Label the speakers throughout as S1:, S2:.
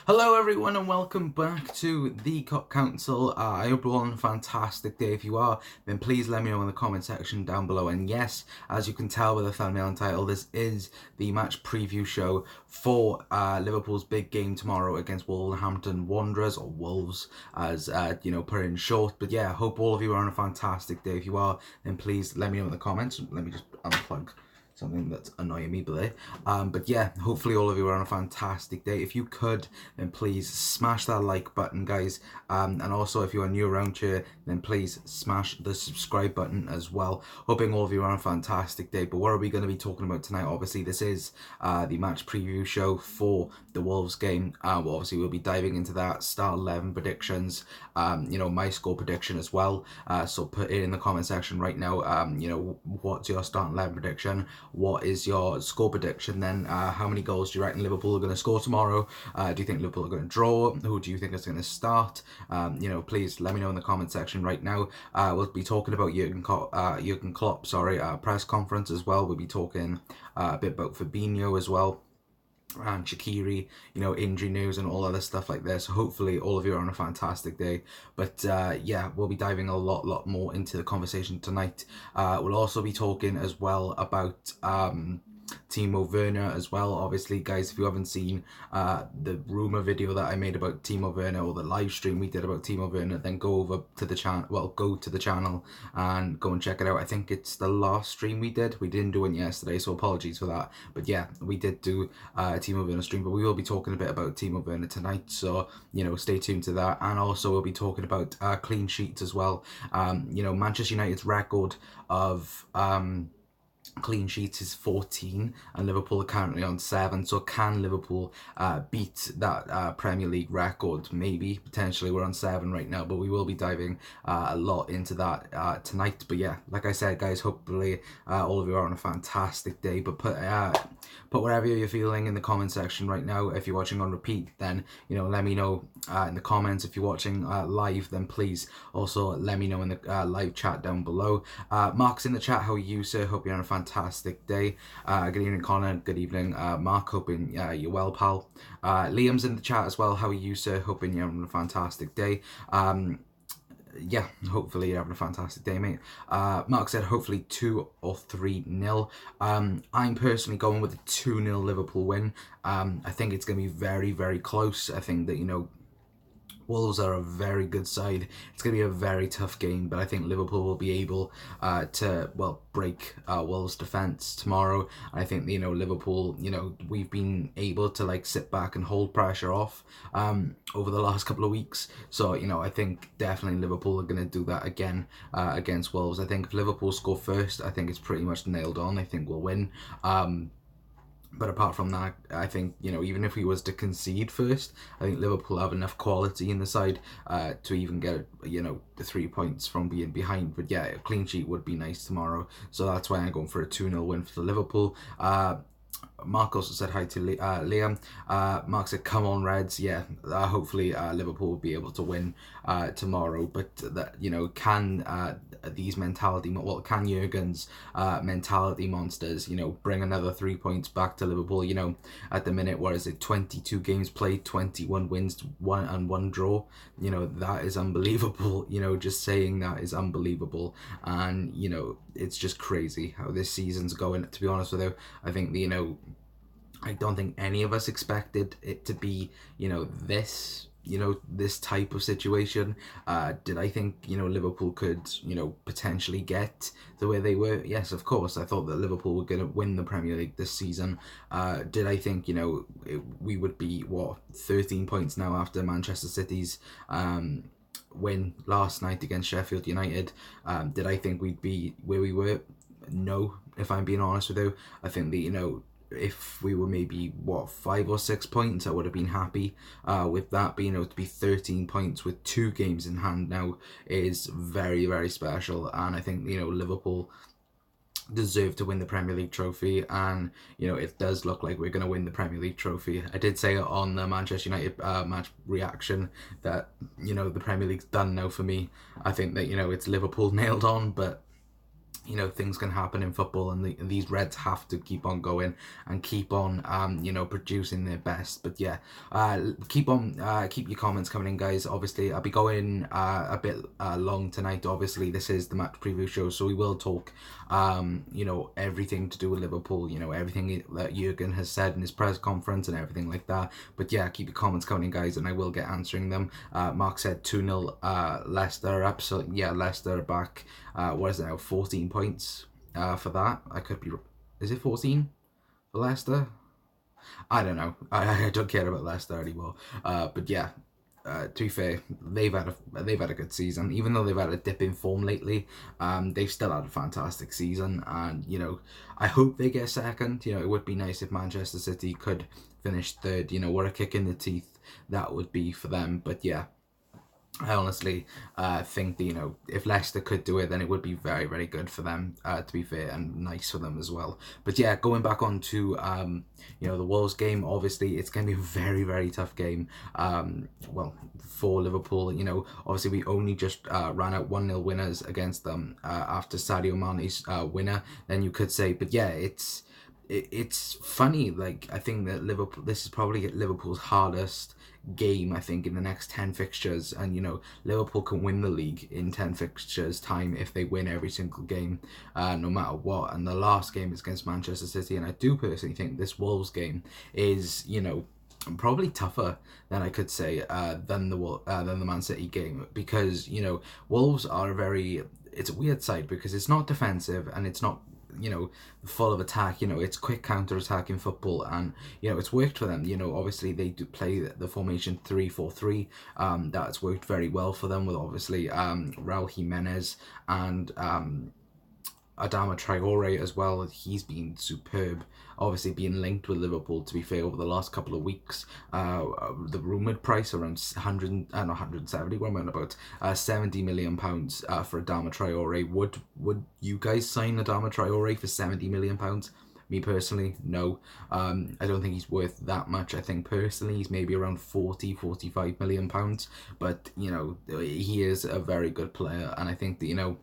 S1: Hello everyone and welcome back to the Cup Council. I hope you're all on a fantastic day. If you are, then please let me know in the comment section down below. And yes, as you can tell by the thumbnail and title, this is the match preview show for Liverpool's big game tomorrow against Wolverhampton Wanderers, or Wolves as put it in short. But yeah, I hope all of you are on a fantastic day. If you are, then please let me know in the comments. Let me just unplug something that's annoying me today. But yeah, hopefully all of you are on a fantastic day. If you could, then please smash that like button, guys. And also, if you are new around here, then please smash the subscribe button as well. Hoping all of you are on a fantastic day. But what are we going to be talking about tonight? Obviously, this is the match preview show for the Wolves game. Obviously, we'll be diving into that, start 11 predictions, my score prediction as well. So put it in the comment section right now. What's your start 11 prediction? What is your score prediction then? How many goals do you reckon Liverpool are going to score tomorrow? Do you think Liverpool are going to draw? Who do you think is going to start? Please let me know in the comment section right now. We'll be talking about Jurgen Klopp's press conference as well. We'll be talking a bit about Fabinho as well, and Shaqiri, injury news and all other stuff like this. Hopefully all of you are on a fantastic day. But yeah, we'll be diving a lot more into the conversation tonight. We'll also be talking as well about Timo Werner as well. Obviously, guys, if you haven't seen the rumor video that I made about Timo Werner, or the live stream we did about Timo Werner, then go over to the channel. Well, go to the channel and go and check it out. I think it's the last stream we did. We didn't do it yesterday, so apologies for that. But yeah, we did do a Timo Werner stream, but we will be talking a bit about Timo Werner tonight. So stay tuned to that. And also we'll be talking about clean sheets as well. Manchester United's record of clean sheets is 14 and Liverpool are currently on 7. So can Liverpool beat that Premier League record? Maybe, potentially. We're on 7 right now, but we will be diving a lot into that tonight. But yeah, like I said, guys, hopefully all of you are on a fantastic day. But put whatever you're feeling in the comment section right now. If you're watching on repeat, then let me know in the comments. If you're watching live, then please also let me know in the live chat down below. Mark's in the chat. How are you, sir? Hope you're on a fantastic day. Good evening, Connor. Good evening, Mark. Hoping you're well, pal. Liam's in the chat as well. How are you, sir? Hoping you're having a fantastic day. Yeah, hopefully you're having a fantastic day, mate. Mark said hopefully 2 or 3-0. I'm personally going with a 2-0 Liverpool win. I think it's going to be very, very close. I think that, Wolves are a very good side. It's going to be a very tough game, but I think Liverpool will be able to break Wolves' defence tomorrow. I think, Liverpool, we've been able to sit back and hold pressure off over the last couple of weeks. So, I think definitely Liverpool are going to do that again against Wolves. I think if Liverpool score first, I think it's pretty much nailed on. I think we'll win. But apart from that, I think, even if we was to concede first, I think Liverpool have enough quality in the side to even get, the 3 points from being behind. But yeah, a clean sheet would be nice tomorrow. So that's why I'm going for a 2-0 win for Liverpool. Mark also said hi to Liam. Mark said, come on, Reds. Yeah, hopefully Liverpool will be able to win tomorrow. But, can these can Jurgen's mentality monsters, bring another 3 points back to Liverpool? At the minute, what is it, 22 games played, 21 wins, 1 draw. That is unbelievable. Just saying that is unbelievable. And, it's just crazy how this season's going, to be honest with you. I think, I don't think any of us expected it to be, this type of situation. Did I think, Liverpool could, potentially get to where they were? Yes, of course. I thought that Liverpool were going to win the Premier League this season. Did I think, we would be, 13 points now after Manchester City's win last night against Sheffield United? Did I think we'd be where we were? No, if I'm being honest with you. I think that, if we were maybe 5 or 6 points, I would have been happy with that. Being able to be 13 points with 2 games in hand now is very, very special. And I think Liverpool deserve to win the Premier League trophy, and it does look like we're going to win the Premier League trophy. I did say on the Manchester United match reaction that the Premier League's done now for me. I think that it's Liverpool nailed on, but you know, things can happen in football, and these Reds have to keep on going and keep on, you know, producing their best. But yeah, keep your comments coming in, guys. Obviously, I'll be going a bit long tonight. Obviously, this is the match preview show, so we will talk, you know, everything to do with Liverpool. You know, everything that Jurgen has said in his press conference and everything like that. But yeah, keep your comments coming in, guys, and I will get answering them. Mark said 2-0 Leicester. Absolutely, yeah, Leicester back. What is it now? 14 points for that. I could be. Is it 14 for Leicester? I don't know. I don't care about Leicester anymore. But yeah, to be fair, they've had a good season. Even though they've had a dip in form lately, they've still had a fantastic season. And you know, I hope they get second. You know, it would be nice if Manchester City could finish third. You know, what a kick in the teeth that would be for them. But yeah, I honestly think that, you know, if Leicester could do it, then it would be very, very good for them, to be fair, and nice for them as well. But yeah, going back on to, you know, the Wolves game, obviously it's going to be a very, very tough game, well, for Liverpool. You know, obviously we only just ran out 1-0 winners against them after Sadio Mane's winner, then you could say. But yeah, it's funny. Like, I think that Liverpool, this is probably Liverpool's hardest game, I think, in the next 10 fixtures. And you know, Liverpool can win the league in 10 fixtures time if they win every single game, no matter what. And the last game is against Manchester City, and I do personally think this Wolves game is, you know, probably tougher than I could say than the Man City game, because you know, Wolves are it's a weird side because it's not defensive and it's not, you know, full of attack. You know, it's quick counter attack in football, and you know, it's worked for them. You know, obviously they do play the formation 3-4-3. That's worked very well for them with obviously Raul Jimenez and Adama Traore as well. He's been superb. Obviously being linked with Liverpool, to be fair, over the last couple of weeks. The rumoured price around 170, what am I about? £70 million for Adama Traore. Would you guys sign Adama Traore for £70 million? Me personally, no. I don't think he's worth that much. I think personally he's maybe around 45 million pounds. But you know, he is a very good player, and I think that, you know,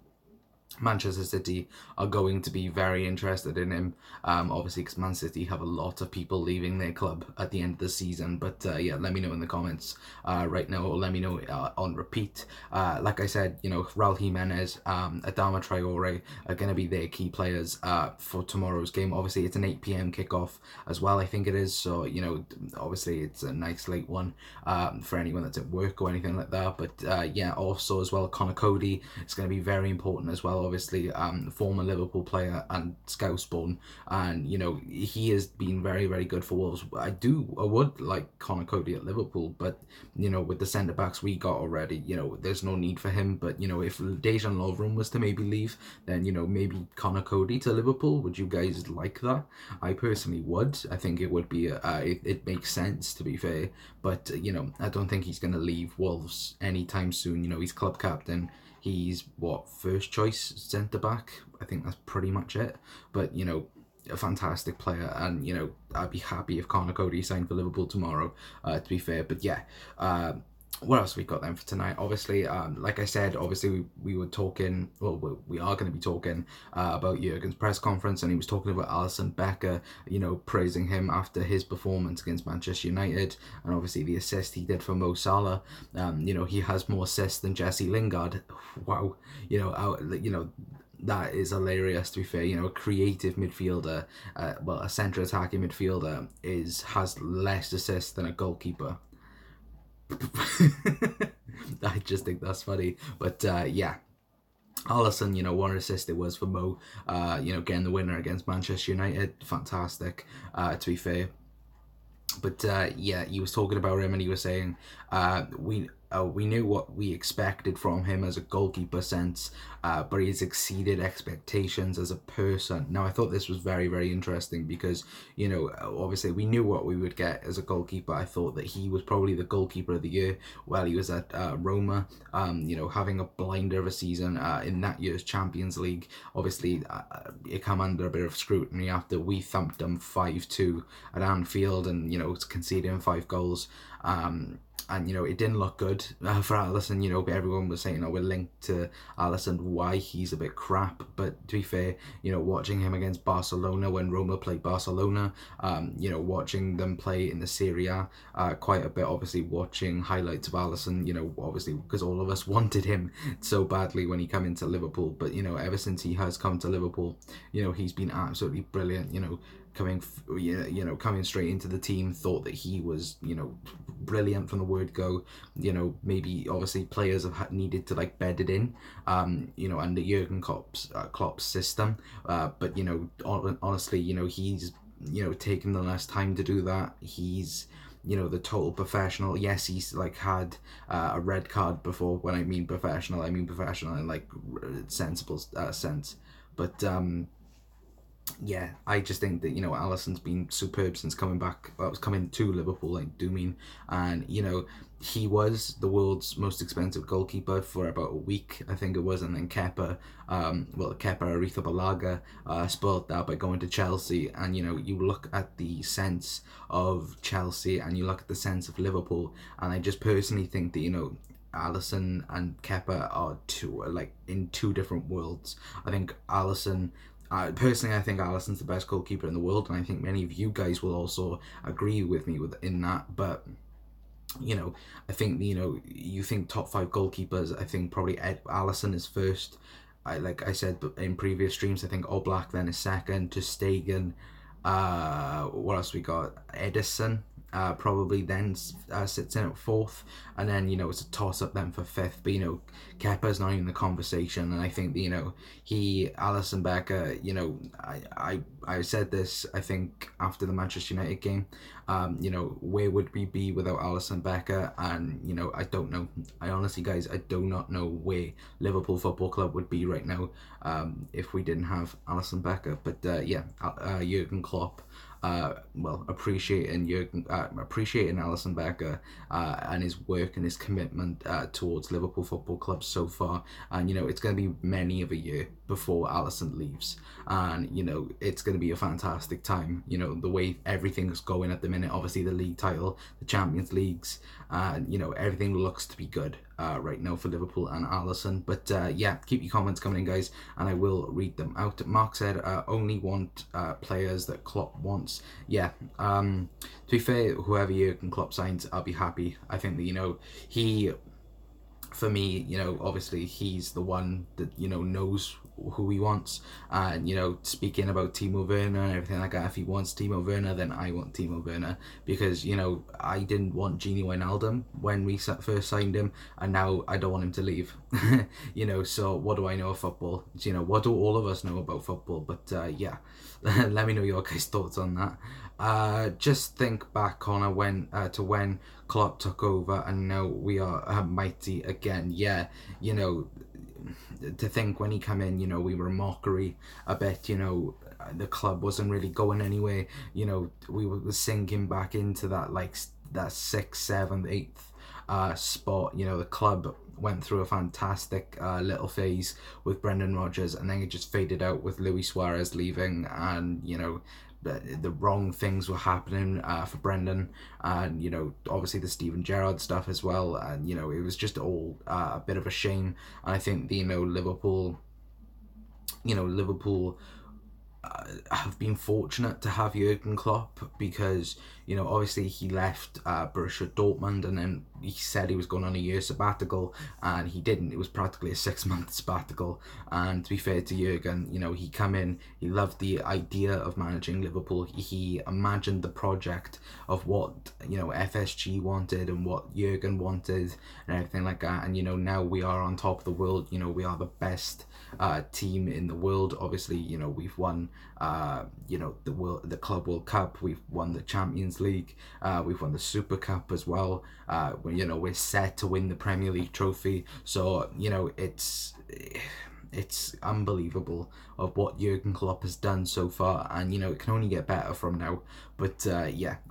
S1: Manchester City are going to be very interested in him, obviously because Man City have a lot of people leaving their club at the end of the season. But yeah, let me know in the comments right now, or let me know on repeat. Like I said, you know, Raul Jimenez, Adama Traore are going to be their key players for tomorrow's game. Obviously it's an 8 p.m. kickoff as well, I think it is, so you know, obviously it's a nice late one for anyone that's at work or anything like that. But yeah, also as well, Connor Cody is going to be very important as well. Obviously, former Liverpool player and Scouse born, and you know, he has been very, very good for Wolves. I would like Connor Cody at Liverpool, but you know, with the centre backs we got already, you know, there's no need for him. But you know, if Dejan Lovren was to maybe leave, then you know, maybe Connor Cody to Liverpool. Would you guys like that? I personally would. I think it would be it makes sense, to be fair. But you know, I don't think he's going to leave Wolves anytime soon. You know, he's club captain. He's first choice centre back. I think that's pretty much it. But you know, a fantastic player, and you know, I'd be happy if Connor Cody signed for Liverpool tomorrow. To be fair, but yeah. What else we got then for tonight? Obviously, like I said, obviously we were talking, well, we are going to be talking about Jurgen's press conference, and he was talking about Alisson Becker, you know, praising him after his performance against Manchester United, and obviously the assist he did for Mo Salah. You know, he has more assists than Jesse Lingard. Wow, you know, that is hilarious, to be fair. You know, a creative midfielder, well, a centre attacking midfielder has less assists than a goalkeeper. I just think that's funny. But yeah, Alisson, you know, one assist it was for Mo, you know, getting the winner against Manchester United. Fantastic, to be fair. But yeah, he was talking about him, and he was saying we knew what we expected from him as a goalkeeper sense, but he's exceeded expectations as a person. Now, I thought this was very, very interesting because, you know, obviously we knew what we would get as a goalkeeper. I thought that he was probably the goalkeeper of the year while he was at Roma, you know, having a blinder of a season in that year's Champions League. Obviously, it came under a bit of scrutiny after we thumped them 5-2 at Anfield, and, you know, conceding 5 goals. and it didn't look good for Alisson. Everyone was saying, we're linked to Alisson, why he's a bit crap. But to be fair, watching him against Barcelona when Roma played Barcelona, watching them play in the Serie A quite a bit, obviously watching highlights of Alisson, obviously because all of us wanted him so badly when he came into Liverpool. But ever since he has come to Liverpool, he's been absolutely brilliant. Coming straight into the team, thought that he was brilliant from the word go. Maybe obviously players have needed to bed it in, under Jurgen Klopp's system. But honestly, he's taken the less time to do that. He's the total professional. Yes, he's had a red card before. When I mean professional in sensible sense. But yeah, I just think that Alisson's been superb since coming back. Well, was coming to Liverpool, and he was the world's most expensive goalkeeper for about a week, I think it was, and then Kepa Arrizabalaga spoiled that by going to Chelsea. And you look at the sense of Chelsea and you look at the sense of Liverpool, and I just personally think that Alisson and Kepa are in two different worlds. I think Alisson. Personally, I think Alisson's the best goalkeeper in the world, and I think many of you guys will also agree with me in that. But I think you think top 5 goalkeepers. I think probably Alisson is first. Like I said in previous streams, I think Oblak then is second. To Stegen. What else we got? Edison. Probably then sits in at 4th, and then it's a toss up then for 5th. But Kepa's not even in the conversation, and I think Alisson Becker. I said this, I think, after the Manchester United game. Where would we be without Alisson Becker? And I don't know. I honestly, guys, I do not know where Liverpool Football Club would be right now if we didn't have Alisson Becker. But Jurgen Klopp. Appreciating Alisson Becker and his work and his commitment towards Liverpool Football Club so far. And it's going to be many of a year before Alisson leaves, and it's going to be a fantastic time. The way everything's going at the minute, obviously the league title, the Champions Leagues, everything looks to be good right now for Liverpool and Alisson. But keep your comments coming in, guys, and I will read them out. Mark said only want players that Klopp wants. To be fair, whoever Jurgen Klopp signs, I'll be happy. I think that he, for me, obviously he's the one that knows who he wants. And speaking about Timo Werner and everything like that, if he wants Timo Werner, then I want Timo Werner, because I didn't want Gini Wijnaldum when we first signed him, and now I don't want him to leave. So what do I know of football? What do all of us know about football? But let me know your guys' thoughts on that. Just think back on when Klopp took over, and now we are mighty again. To think when he came in, we were a mockery a bit. The club wasn't really going anywhere. We were sinking back into that that 6th, 7th, 8th spot. The club went through a fantastic little phase with Brendan Rodgers, and then it just faded out with Luis Suarez leaving, and the wrong things were happening for Brendan, and obviously the Steven Gerrard stuff as well, and it was just all a bit of a shame. And I think Liverpool have been fortunate to have Jurgen Klopp, because obviously he left Borussia Dortmund, and then he said he was going on a year sabbatical, and he didn't. It was practically a 6-month sabbatical. And to be fair to Jurgen, he came in, he loved the idea of managing Liverpool. He imagined the project of what FSG wanted and what Jurgen wanted and everything like that. And now we are on top of the world. We are the best team in the world. Obviously, we've won the Club World Cup, we've won the Champions League, we've won the Super Cup as well. We're set to win the Premier League trophy. So it's unbelievable of what Jurgen Klopp has done so far, and it can only get better from now. But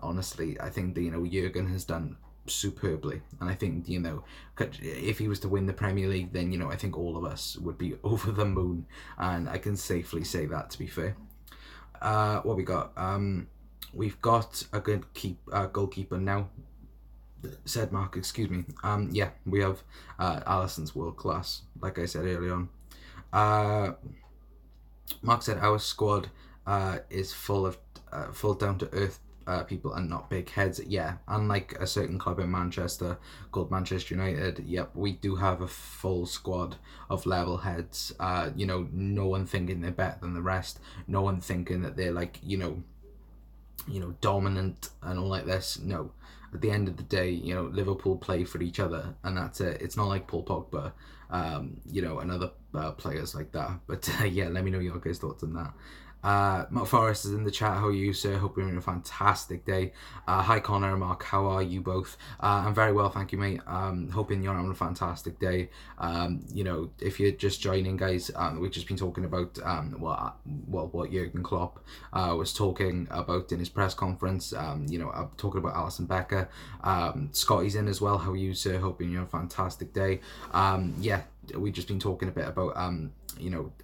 S1: honestly, I think that Jurgen has done superbly, and I think if he was to win the Premier League, then I think all of us would be over the moon, and I can safely say that, to be fair. What we got? We've got a good goalkeeper now. said Mark, excuse me. Yeah, we have Alisson's world class, like I said earlier on. Mark said our squad is full of full down to earth people and not big heads. Yeah, unlike a certain club in Manchester called Manchester United, yep, we do have a full squad of level heads. No one thinking they're better than the rest. No one thinking that they're like, dominant and all like this. No, at the end of the day, Liverpool play for each other, and that's it. It's not like Paul Pogba, and other players like that. But yeah, let me know your guys' thoughts on that. Mark Forrest is in the chat. How are you, sir? Hope you're having a fantastic day. Hi, Connor and Mark. How are you both? I'm very well, thank you, mate. Hoping you're having a fantastic day. If you're just joining, guys, we've just been talking about what Jurgen Klopp was talking about in his press conference. Talking about Alisson Becker. Scotty's in as well. How are you, sir? Hoping you're having a fantastic day. We've just been talking a bit about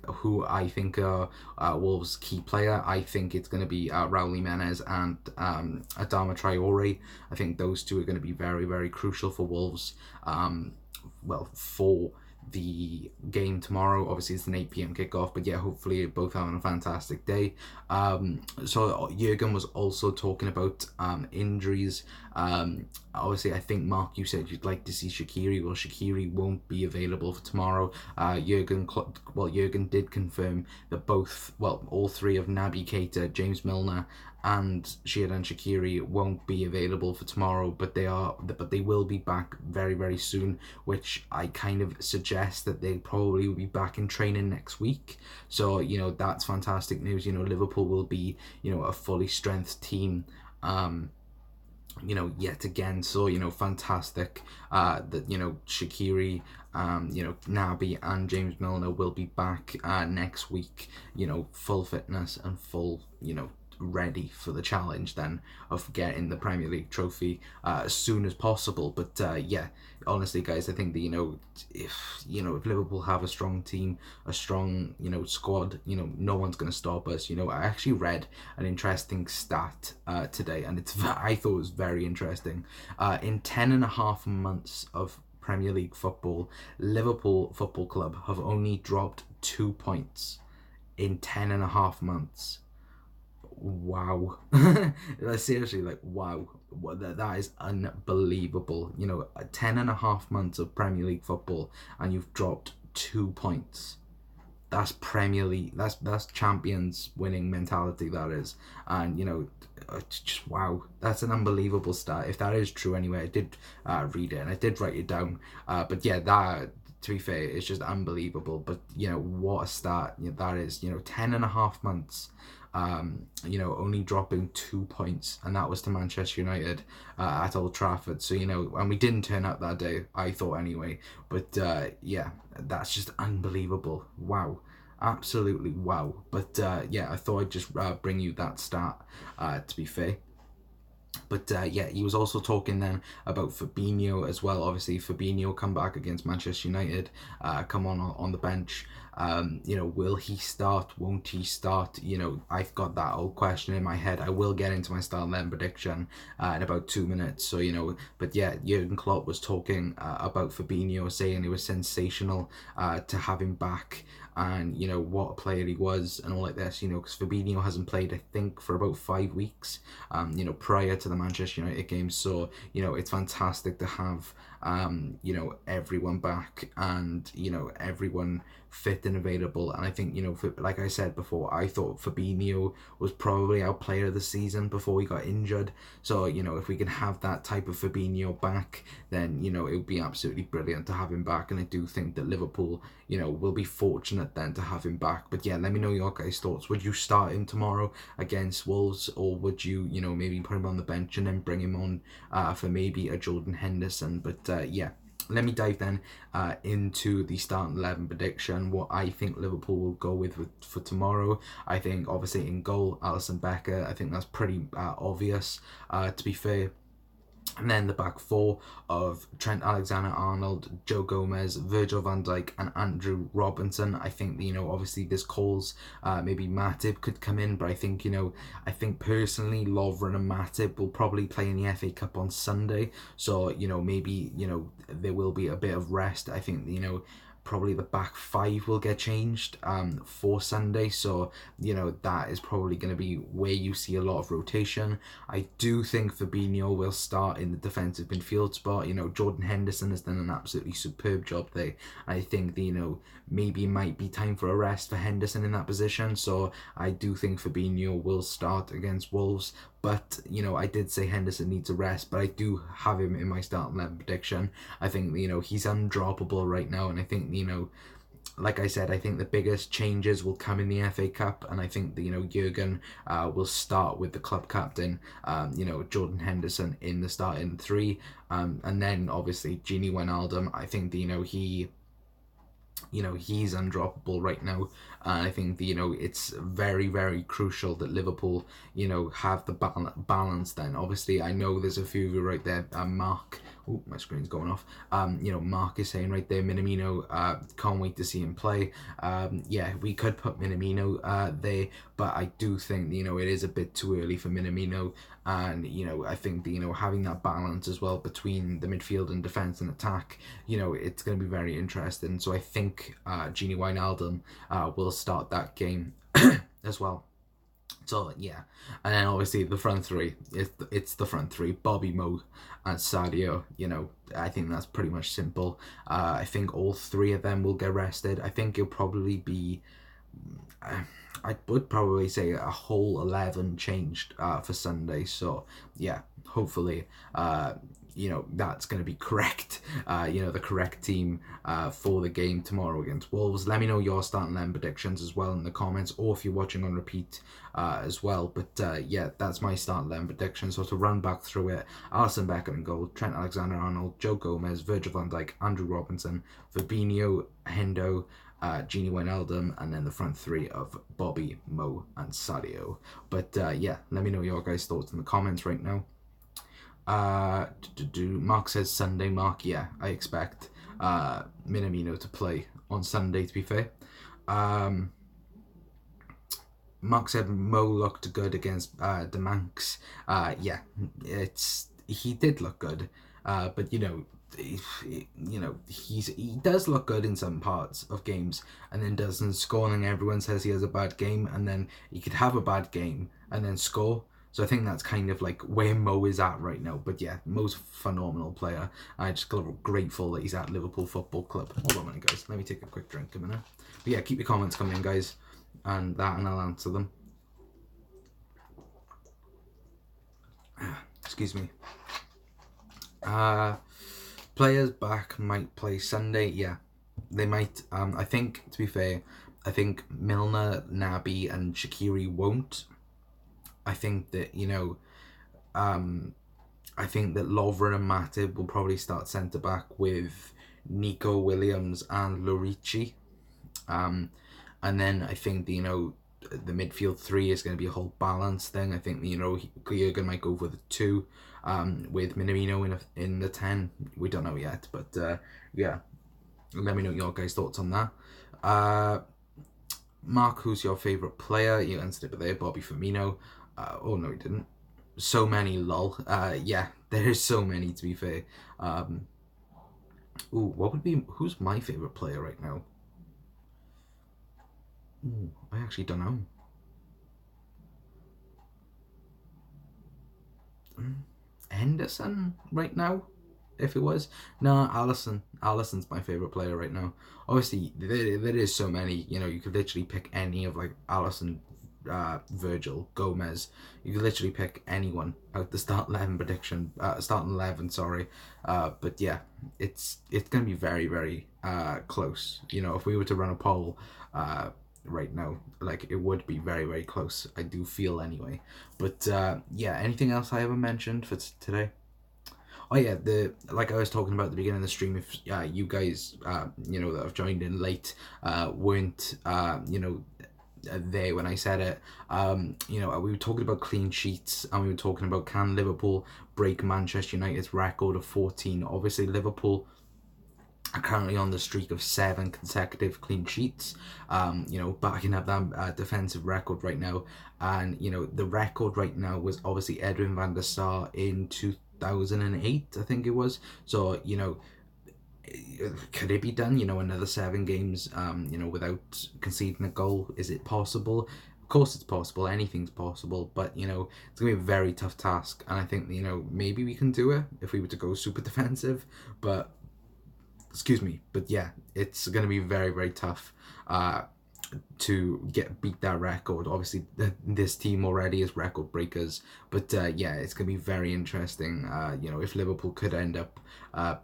S1: who I think are Wolves' key player. I think it's going to be Raul Jimenez and Adama Traore. I think those two are going to be very, very crucial for Wolves. For the game tomorrow. Obviously, it's an 8 p.m. kickoff, but yeah, hopefully you're both having a fantastic day. So Jurgen was also talking about injuries. Obviously, I think, Mark, you said you'd like to see Shaqiri. Well, Shaqiri won't be available for tomorrow. Jurgen did confirm that all three of Naby Keita, James Milner, and Xherdan Shaqiri won't be available for tomorrow, but they will be back very, very soon, which I kind of suggest that they probably will be back in training next week. So, that's fantastic news. Liverpool will be, a fully strength team, yet again. So, fantastic that, Shaqiri, Naby and James Milner will be back next week, full fitness and full, ready for the challenge then of getting the Premier League trophy as soon as possible. But honestly, guys, I think that if Liverpool have a strong team, a strong squad, no one's going to stop us. I actually read an interesting stat today, and I thought it was very interesting. In 10.5 months of Premier League football, Liverpool Football Club have only dropped 2 points in 10.5 months. Wow. Seriously, wow. That is unbelievable. 10.5 months of Premier League football and you've dropped 2 points. That's Premier League, that's champions winning mentality, that is. And just wow, that's an unbelievable stat. If that is true anyway, I did read it and I did write it down. But yeah, that, to be fair, it's just unbelievable. But what a stat that is. 10.5 months, only dropping 2 points, and that was to Manchester United at Old Trafford. So and we didn't turn up that day, I thought anyway. But yeah, that's just unbelievable. Wow, absolutely wow. But yeah, I thought I'd just bring you that stat. To be fair. But yeah, he was also talking then about Fabinho as well. Obviously, Fabinho come back against Manchester United, come on the bench. Will he start? Won't he start? I've got that old question in my head. I will get into my start 11 prediction in about 2 minutes. So, but yeah, Jurgen Klopp was talking about Fabinho, saying it was sensational to have him back. And what a player he was and all like this, because Fabinho hasn't played, I think, for about 5 weeks prior to the Manchester United game. So it's fantastic to have everyone back and everyone fit and available. And I think like I said before, I thought Fabinho was probably our player of the season before he got injured. So if we can have that type of Fabinho back, then it would be absolutely brilliant to have him back. And I do think that Liverpool will be fortunate then to have him back. But yeah, let me know your guys' thoughts. Would you start him tomorrow against Wolves, or would you maybe put him on the bench and then bring him on for maybe a Jordan Henderson? But yeah, let me dive then into the starting 11 prediction, what I think Liverpool will go with for tomorrow. I think obviously in goal, Alisson Becker. I think that's pretty obvious, to be fair. And then the back four of Trent Alexander-Arnold, Joe Gomez, Virgil van Dijk, and Andrew Robinson. I think, obviously there's calls, maybe Matip could come in, but I think, I think personally Lovren and Matip will probably play in the FA Cup on Sunday. So, maybe, there will be a bit of rest. I think, probably the back five will get changed for Sunday, so that is probably going to be where you see a lot of rotation. I do think Fabinho will start in the defensive midfield spot. Jordan Henderson has done an absolutely superb job there. I think maybe it might be time for a rest for Henderson in that position, so I do think Fabinho will start against Wolves. But, I did say Henderson needs a rest, but I do have him in my starting 11 prediction. I think, he's undroppable right now, and I think, like I said, I think the biggest changes will come in the FA Cup, and I think that, Jurgen will start with the club captain, Jordan Henderson in the starting three, and then obviously Gini Wijnaldum. I think that, he's undroppable right now. I think it's very, very crucial that Liverpool, have the balance then. Obviously, I know there's a few of you right there. Mark, oh, my screen's going off. Mark is saying right there, Minamino, can't wait to see him play. Yeah, we could put Minamino there, but I do think, it is a bit too early for Minamino. And, I think, having that balance as well between the midfield and defence and attack, it's going to be very interesting. So I think Gini Wijnaldum will start that game as well. So yeah, and then obviously the front three, it's the front three, Bobby, Mo, and Sadio. I think that's pretty much simple. I think all three of them will get rested. I think it'll probably be, I would probably say a whole 11 changed for Sunday. So yeah, hopefully that's going to be correct. The correct team for the game tomorrow against Wolves. Let me know your starting 11 predictions as well in the comments, or if you're watching on repeat as well. But yeah, that's my starting 11 predictions. So to run back through it: Alisson Becker in goal, Trent Alexander-Arnold, Joe Gomez, Virgil van Dijk, Andrew Robinson, Fabinho, Hendo, Gini Wijnaldum, and then the front three of Bobby, Mo, and Sadio. But yeah, let me know your guys' thoughts in the comments right now. Mark says Sunday. Mark, yeah, I expect Minamino to play on Sunday, to be fair. Mark said Mo looked good against the Manx. Yeah, he did look good, but he does look good in some parts of games and then doesn't score, and then everyone says he has a bad game, and then he could have a bad game and then score. So I think that's kind of like where Mo is at right now. But yeah, Mo's a phenomenal player. I just grateful that he's at Liverpool Football Club. Hold on a minute, guys. Let me take a quick drink a minute. But yeah, keep your comments coming in, guys, and I'll answer them. Excuse me. Players back might play Sunday. Yeah, they might. I think, to be fair, I think Milner, Naby, and Shaqiri won't. I think that, I think that Lovren and Matip will probably start centre-back with Nico Williams and Lorici. And then I think, the midfield three is going to be a whole balance thing. I think, Jurgen might go for the two, with Minamino in the 10. We don't know yet, but yeah. Let me know your guys' thoughts on that. Mark, who's your favourite player? You answered it there, Bobby Firmino. Oh no, he didn't. So many, lol. Yeah, there is so many, to be fair. Who's my favourite player right now? Ooh, I actually don't know. Henderson right now, if it was. No, Alisson's my favourite player right now. Obviously, there is so many. You could literally pick any of like Alisson, Virgil, Gomez. You could literally pick anyone out the starting 11, sorry. But yeah, it's gonna be very, very close. If we were to run a poll right now, like, it would be very, very close, I do feel, anyway. But yeah, anything else I haven't mentioned for today? Oh yeah, like I was talking about at the beginning of the stream, if you guys that have joined in late weren't there when I said it. You know, we were talking about clean sheets, and we were talking about, can Liverpool break Manchester United's record of 14? Obviously, Liverpool are currently on the streak of 7 consecutive clean sheets, you know, backing up that defensive record right now. And, you know, the record right now was obviously Edwin van der Sar in 2008, I think it was. So, you know, could it be done, you know, another 7 games, you know, without conceding a goal? Is it possible? Of course it's possible, anything's possible, but, you know, it's going to be a very tough task. And I think, you know, maybe we can do it if we were to go super defensive, but excuse me, but yeah, it's going to be very, very tough to beat that record. Obviously, this team already is record breakers, but yeah, it's going to be very interesting, you know, if Liverpool could end up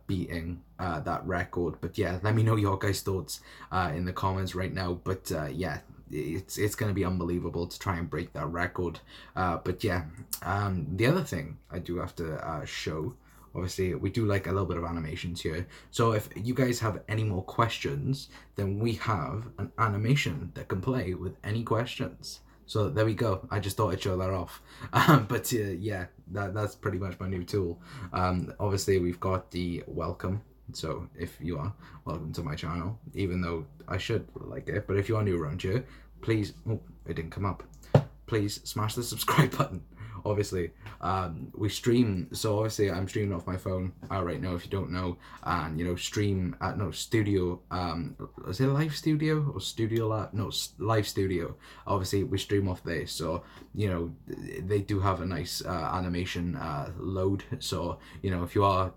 S1: beating that record. But yeah, let me know your guys' thoughts in the comments right now. But yeah, it's going to be unbelievable to try and break that record. But yeah, the other thing I do have to show, obviously, we do like a little bit of animations here. So if you guys have any more questions, then we have an animation that can play with any questions. So there we go. I just thought I'd show that off. But yeah, that's pretty much my new tool. Obviously, we've got the welcome. So if you are, welcome to my channel, even though I should like it. But if you are new around here, please, oh, it didn't come up. Please smash the subscribe button. Obviously, we stream, so obviously I'm streaming off my phone right now, if you don't know, and, you know, stream at, no, studio, is it live studio or studio lab? No, live studio. Obviously we stream off there, so, you know, they do have a nice animation load. So, you know, if you are,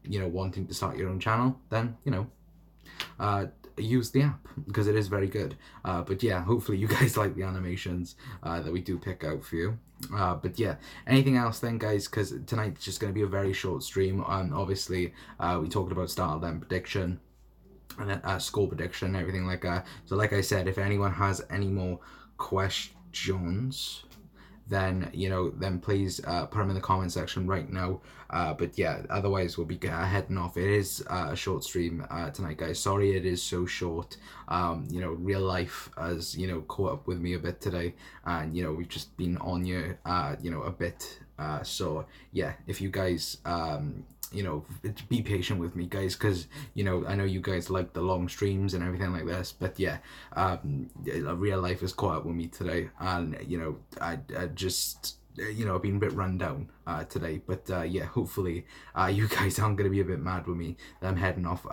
S1: you know, wanting to start your own channel, then, you know, use the app, because it is very good. But yeah, hopefully you guys like the animations that we do pick out for you. But yeah, anything else then, guys, because tonight's just going to be a very short stream. Obviously, we talked about start then prediction and then score prediction and everything like that. So like I said, if anyone has any more questions, then, you know, then please put them in the comment section right now. But yeah, otherwise we'll be heading off. It is a short stream tonight, guys. Sorry it is so short. You know, real life has, you know, caught up with me a bit today, and, you know, we've just been on you, you know, a bit. So yeah, if you guys you know, be patient with me, guys, because, you know, I know you guys like the long streams and everything like this, but yeah, real life has caught up with me today, and, you know, I just, you know, I've been a bit run down today, but yeah, hopefully you guys aren't going to be a bit mad with me that I'm heading off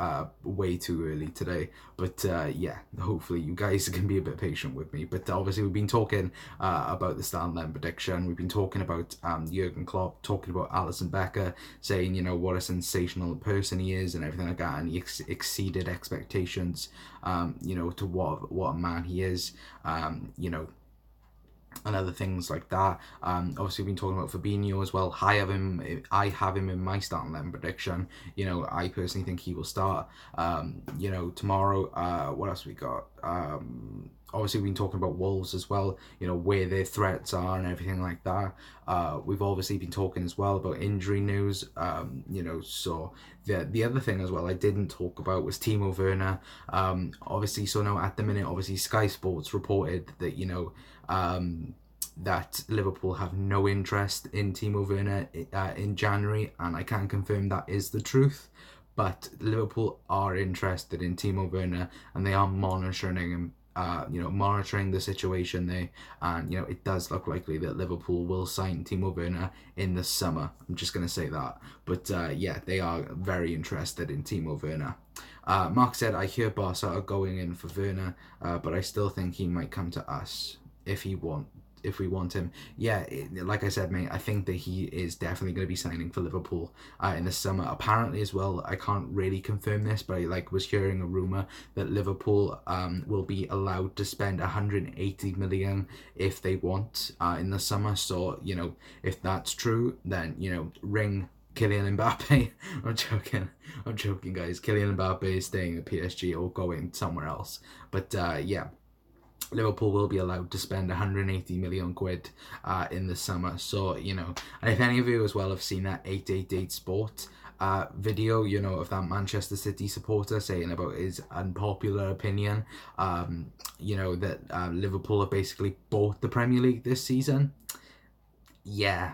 S1: way too early today. But yeah, hopefully you guys can be a bit patient with me. But obviously we've been talking about the Stanley prediction, we've been talking about Jurgen Klopp, talking about Alisson Becker, saying, you know, what a sensational person he is and everything like that, and he exceeded expectations, you know, to what a man he is, you know, and other things like that. Obviously we've been talking about Fabinho as well. I have him in my starting 11 prediction. You know, I personally think he will start. You know, tomorrow, what else we got? Obviously we've been talking about Wolves as well, you know, where their threats are and everything like that. We've obviously been talking as well about injury news, you know, so the other thing as well I didn't talk about was Timo Werner. Obviously, so now at the minute, obviously Sky Sports reported that, you know, that Liverpool have no interest in Timo Werner in January, and I can confirm that is the truth. But Liverpool are interested in Timo Werner, and they are monitoring him, you know, monitoring the situation there, and, you know, it does look likely that Liverpool will sign Timo Werner in the summer. I'm just going to say that. But yeah, they are very interested in Timo Werner. Mark said, I hear Barca are going in for Werner, but I still think he might come to us if we want him. Yeah, like I said, mate, I think that he is definitely going to be signing for Liverpool in the summer. Apparently as well, I can't really confirm this, but I was hearing a rumour that Liverpool will be allowed to spend 180 million if they want in the summer. So, you know, if that's true, then, you know, ring Kylian Mbappe. I'm joking, guys. Kylian Mbappe is staying at PSG or going somewhere else. But yeah, Liverpool will be allowed to spend 180 million quid in the summer. So, you know, and if any of you as well have seen that 888 Sport, video, you know, of that Manchester City supporter saying about his unpopular opinion, you know, that Liverpool have basically bought the Premier League this season. Yeah,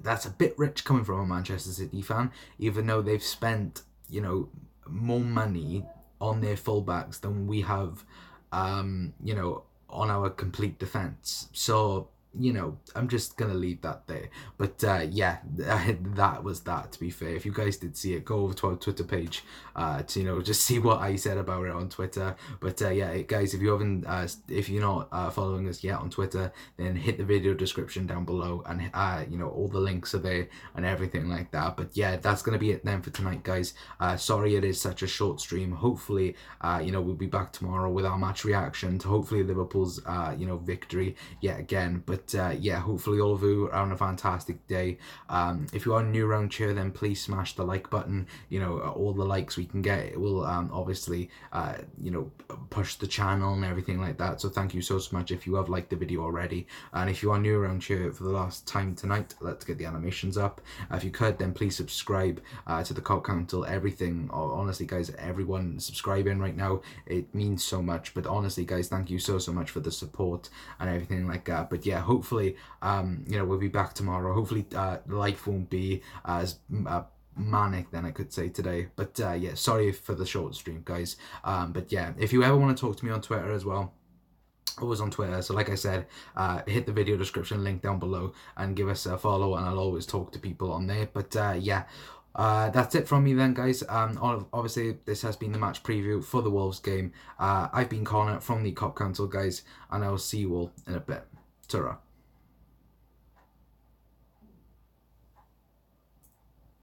S1: that's a bit rich coming from a Manchester City fan, even though they've spent, you know, more money on their fullbacks than we have, you know, on our complete defence. So, you know, I'm just gonna leave that there. But yeah, that was that. To be fair, if you guys did see it, go over to our Twitter page to, you know, just see what I said about it on Twitter. But yeah, guys, if you haven't, if you're not following us yet on Twitter, then hit the video description down below, and you know, all the links are there and everything like that. But yeah, that's gonna be it then for tonight, guys. Sorry it is such a short stream. Hopefully, you know, we'll be back tomorrow with our match reaction to hopefully Liverpool's you know, victory yet again. But yeah, hopefully all of you are on a fantastic day. If you are new around here, then please smash the like button. You know, all the likes we can get, it will obviously you know, push the channel and everything like that. So thank you so much if you have liked the video already. And if you are new around here for the last time tonight, let's get the animations up. If you could, then please subscribe to the Cop Council. Everything, honestly guys, everyone subscribing right now, it means so much. But honestly guys, thank you so much for the support and everything like that. But yeah, hopefully you know, we'll be back tomorrow. Hopefully life won't be as manic then, I could say, today. But yeah, sorry for the short stream, guys. But yeah, if you ever want to talk to me on Twitter as well, always on Twitter, so like I said, hit the video description link down below and give us a follow, and I'll always talk to people on there. But yeah, that's it from me then, guys. Obviously this has been the match preview for the Wolves game. I've been Connor from the Cop Council, guys, and I will see you all in a bit. Ta-ra.